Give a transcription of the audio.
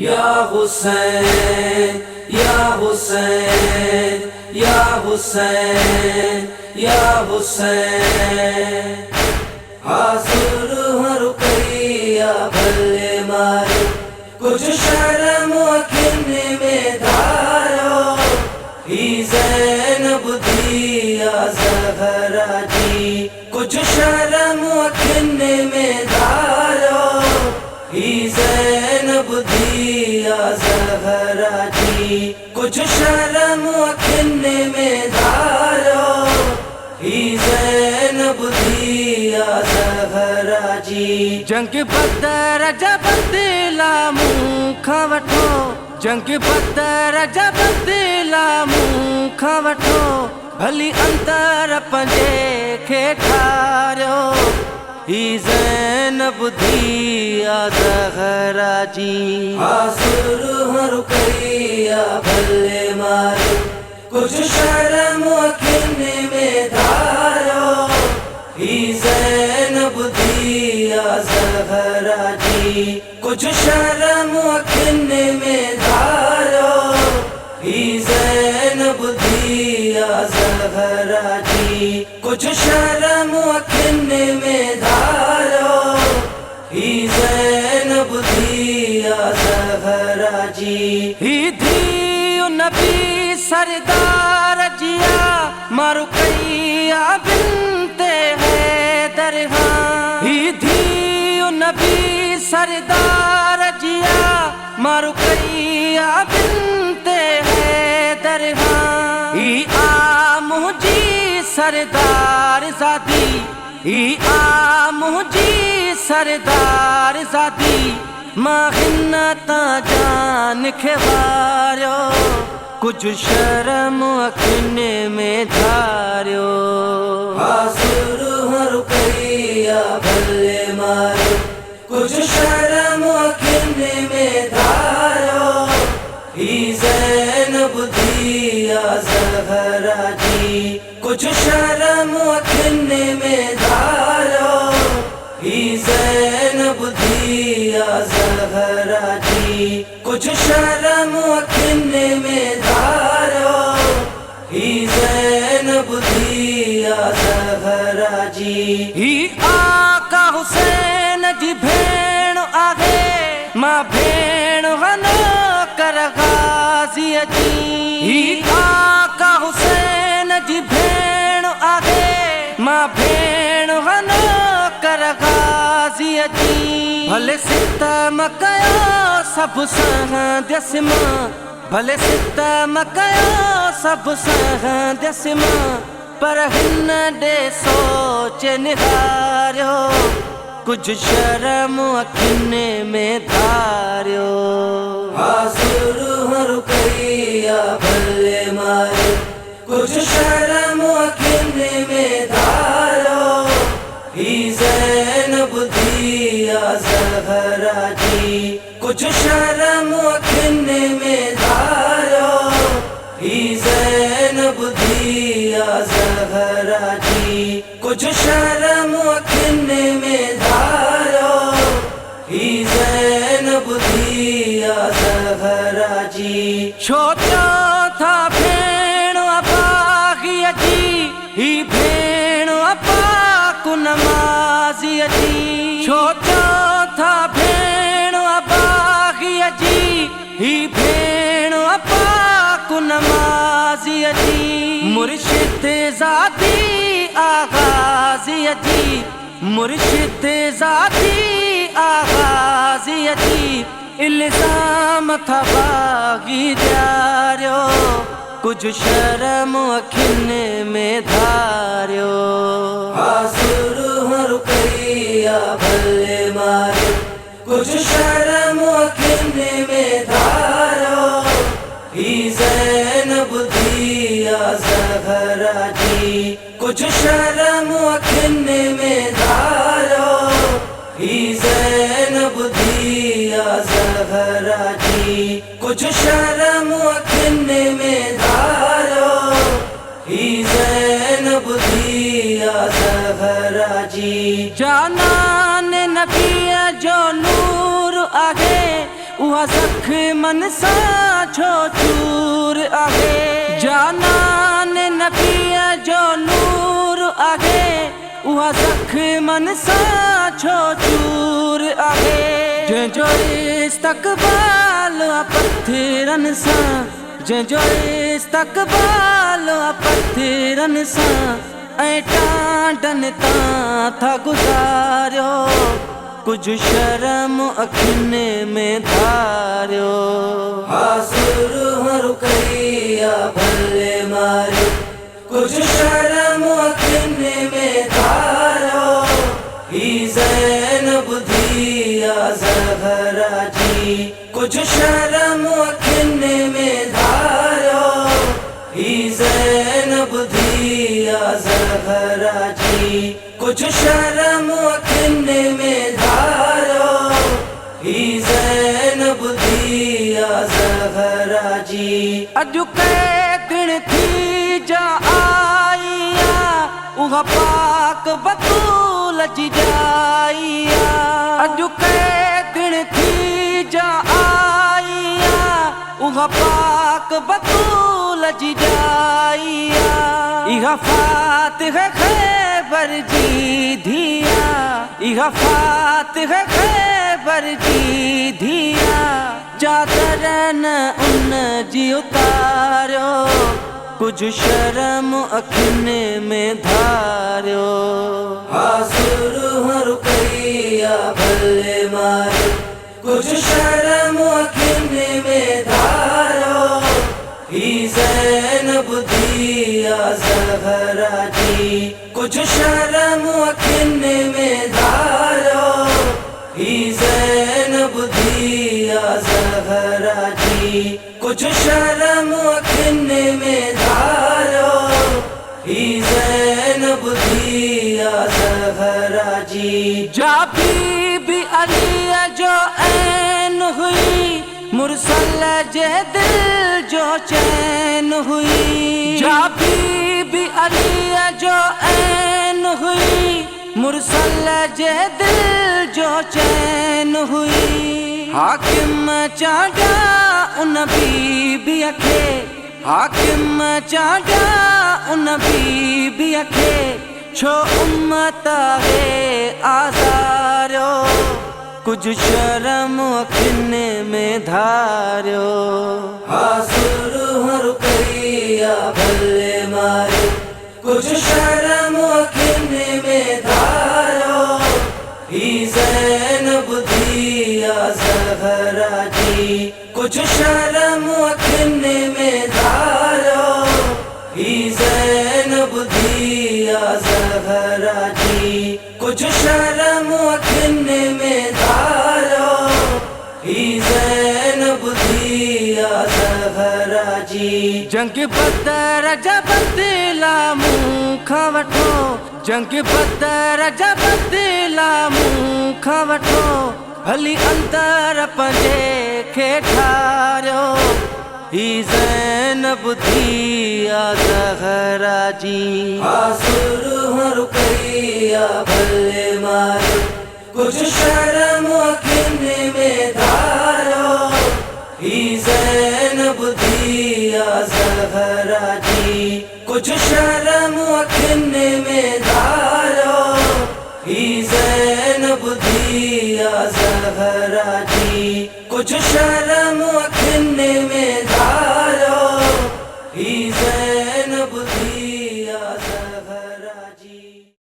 या हुसैन या हुसैन या हुसैन या हुसैन। हाज़िर हूं रुकैया भले मारो, कुछ शर्म अखिन में धारो। ही ज़ैनब दिया ज़हरा जी, कुछ शर्म अखिन में धारो। ही ज़ैनब दिया ज़हरा जी, कुछ शर्म अखिन में धारो। ही ज़ैनब दिया ज़हरा जी। जंग बदर जब दिला मुँह खां वठो, जंग बदर जब दिला मुँह खां वठो। भली अंदर पंजे खे ठारियो। ही ज़ैनब दिया ज़हरा जी। हाज़िर हूं रुकैया भले मारो, कुछ शर्म अखिन में धारो। ही ज़ैनब दिया ज़हरा जी, कुछ शर्म अखिन में धारो। ही ज़ैनब दिया ज़हरा जी, कुछ शर्म अखिन में धारो। ही ज़ैनब दिया ज़हरा जी। ही धियो नबी सरदार जिया, मारू कैया बिनते हैदर हाँ। ही धियो नबी सरदार जिया, मारू कैया बिनते हैदर हाँ। ही आमू जी सरदार ज़ादी, ही आमू जी सरदार ज़ादी। मां हिन तां जान खे वारियो, कुछ शर्म अखिन में धारियो। हाज़िर हूं रुकैया भले मारो, कुछ शर्म अखिन में धारो। ही ज़ैनब दिया ज़हरा जी, कुछ शर्म अखिन में धारो। ही ज़ैनब दिया ज़हरा जी, कुछ शर्म अखिन में धारो। ही ज़ैनब दिया ज़हरा जी। ही आका हुसैन जी भेण आहे, मां भेण वनो कर गाज़ी जी। ही आका हुसैन जी भेण आहे, मां भेण वनो कर गाज़ी जी। भले सितम कयो सब सहंदसि मां, भले सितम कयो सब सहंदसि मां। पर हिन ॾे सोच निहारियो, कुछ शर्म अखिन में धारियो। हाज़िर हूं रुकैया भले मारो, कुछ शर्म अखिन में धारो। ही ज़ैनब दिया ज़हरा जी, कुछ शर्म अखिन में धारो। ही ज़ैनब दिया ज़हरा जी, कुछ शर्म अखिन में धारो। ही ज़ैनब दिया ज़हरा जी। छोटो था भेण अबागी जी, ही भेण अबाकु नमाज़ी जी। छोटो था भेण अबागी जी, ही भेण अबाकु नमाज़ी जी। मुर्शिद ज़ादी आगाज़ी जी, मुर्शिद ज़ादी आगाज़ी जी। इल्ज़ाम था बागी ॾियारियो, कुछ शर्म अखिन में धारियो। हाज़िर हूं रुकैया भले मारो, कुछ शर्म अखिन में धारो। ही ज़ैनब दिया ज़हरा जी, कुछ शर्म अखिन में धारो। ही ज़ैनब दिया ज़हरा जी, कुछ शर्म अखिन में धारो। ही ज़ैनब दिया ज़हरा जी। जानान नबी जो नूर आहे, उहा ज़ख़्मनि सां छो चूर आहे। जानान नबीअ जो नूर आहे, उहा ज़ख़्मनि सां छो चूर आहे। जंहिंजो इस्तक़बाल पत्थरनि सां, जंहिंजो इस्तक़बाल पत्थरनि सां ऐं टांडनि तां था गुज़ारियो। कुझु शर्म अखियुनि में धारियो। हाज़ुर हर कईया भले मारियो, कुझु शर्म अखियुनि में धारियो। ही ज़ैनब दिया ज़हरा जी, कुझु शर्म अखियुनि में धारियो। ही ज़ैनब दिया ज़हरा जी, कुझु शर्म अखियुनि में धारियो। ही ज़ैनब दिया ज़हरा जी। अॼु कैदिन थी जा आईया, उहा पाक बतूल जी जाईया। अॼु कैदिन थी जा आईया, उहा पाक बतूल जी जाईया। इहा फातिह ख़ैबर जी धिया, इहा फातिह ख़ैबर जी धिया। चादर न उन जी उतारियो, कुझु शर्म अखियुनि में धारियो। हाज़ुर हर कईया भले मारियो, कुझु शर्म अखियुनि में धारियो। ही ज़ैनब दिया ज़हरा जी, कुझु शर्म अखियुनि में धारियो। ही ज़ैनब दिया ज़हरा जी, कुझु शर्म अखियुनि में धारियो। ही ज़ैनब दिया ज़हरा जी। जा बीबी अलीअ जो ऐन हुई, मुरसल जे दिल जो चैन हुई। जा बीबी अलीअ जो ऐन हुई, मुरसल जे दिल जो चैन हुई। हाकिम चांडिया उन बीबीअ खे, हाकिम चांडिया उन बीबीअ खे। छो उम्मत खे आज़ारियो, कुझु शर्म अखियुनि में धारियो। हाज़ुर हर कईया भले मारियो, कुझु शर्म अखियुनि में धारियो। ही ज़ैनब दिया ज़हरा जी, कुझु शर्म अखियुनि में धारियो। ही ज़ैनब दिया ज़हरा जी, कुझु शर्म अखियुनि में धारियो। ही ज़ैनब दिया ज़हरा जी। जंग बदर जा बदला मूं खां वठो, जंग बदर जा बदला मूं खां वठो। भली अंदर पंहिंजे खे ठारियो। ही ज़ैनब दिया ज़हरा जी। हाज़ुर हर कईया भले मारियो, कुझु शर्म अखियुनि में धारियो। ही ज़ैनब दिया ज़हरा जी, कुझु शर्म अखियुनि में धारियो। ही ज़ैनब दिया ज़हरा जी, कुझु शर्म